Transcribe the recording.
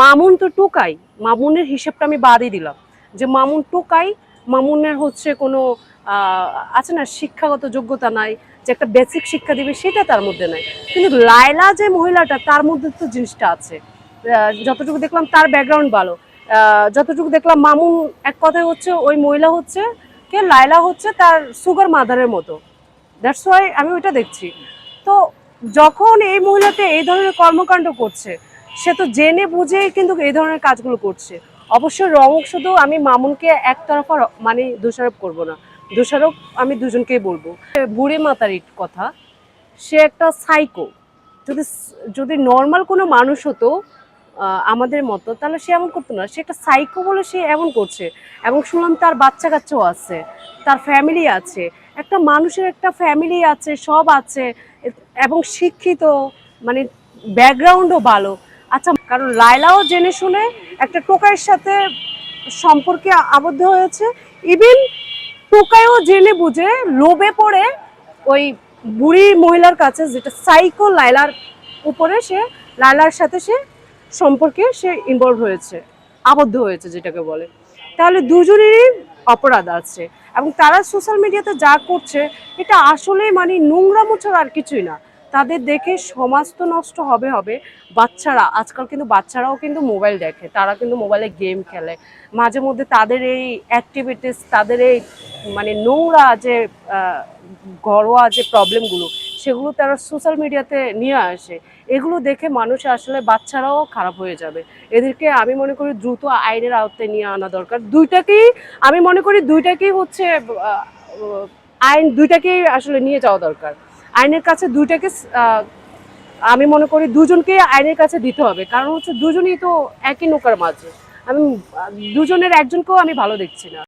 মামুন তো টোকাই, মামুনের হিসেবটা আমি বাদই দিলাম যে মামুন টোকাই, মামুনের হচ্ছে কোনো আছে না শিক্ষাগত যোগ্যতা নাই, যে একটা বেসিক শিক্ষা দিবে সেটা তার মধ্যে নাই। কিন্তু লায়লা যে মহিলাটা তার মধ্যে তো জিনিসটা আছে। যতটুকু দেখলাম তার ব্যাকগ্রাউন্ড ভালো, যতটুকু দেখলাম মামুন এক কথায় হচ্ছে ওই মহিলা হচ্ছে কে, লায়লা হচ্ছে তার সুগার মাদারের মতো। দ্যাটস ওয়াই আমি ওইটা দেখছি। তো যখন এই মহিলাতে এই ধরনের কর্মকাণ্ড করছে, সে তো জেনে বুঝেই কিন্তু এই ধরনের কাজগুলো করছে। অবশ্যই রং শুধু আমি মামুনকে একতরফা মানে দোষারোপ করব না, দোষারোপ আমি দুজনকেই বলবো। বুড়ি মাতারির কথা, সে একটা সাইকো। যদি যদি নর্মাল কোনো মানুষ হতো আমাদের মতো, তাহলে সে এমন করতো না। সে একটা সাইকো বলে সে এমন করছে। এবং শুনলাম তার বাচ্চা কাচ্চাও আছে, তার ফ্যামিলি আছে। একটা মানুষের একটা ফ্যামিলি আছে, সব আছে, এবং শিক্ষিত, মানে ব্যাকগ্রাউন্ডও ভালো। আচ্ছা, কারণ লায়লাও জেনে শুনে একটা টোকাইয়ের সাথে সম্পর্কে আবদ্ধ হয়েছে। ইভেন টোকাইও জেনে বুঝে লোভে পড়ে ওই বুড়ি মহিলার কাছে, যেটা সাইকো লায়লার উপরে, সে লায়লার সাথে সে সম্পর্কে সে ইনভলভ হয়েছে, আবদ্ধ হয়েছে যেটাকে বলে। তাহলে দুজনেরই অপরাধ আছে। এবং তারা সোশ্যাল মিডিয়াতে যা করছে এটা আসলে মানে নোংরামো ছাড়া আর কিছুই না। তাদের দেখে সমাজ তো নষ্ট হবে হবে। বাচ্চারা আজকাল কিন্তু বাচ্চারাও কিন্তু মোবাইল দেখে, তারা কিন্তু মোবাইলে গেম খেলে। মাঝে মধ্যে তাদের এই অ্যাক্টিভিটিস, তাদের এই মানে নোংরা যে ঘরোয়া যে প্রবলেমগুলো, সেগুলো তারা সোশ্যাল মিডিয়াতে নিয়ে আসে। এগুলো দেখে মানুষ আসলে বাচ্চারাও খারাপ হয়ে যাবে। এদেরকে আমি মনে করি দ্রুত আইনের আওতায় নিয়ে আনা দরকার। দুইটাকেই আমি মনে করি, দুইটাকেই হচ্ছে আইন দুইটাকেই আসলে নিয়ে যাওয়া দরকার। আইনের কাছে দুইটাকে আমি মনে করি দুজনকে আইনের কাছে দিতে হবে। কারণ হচ্ছে দুজনই তো একই নৌকার মাঝে। আমি দুজনের একজনকেও আমি ভালো দেখছি না।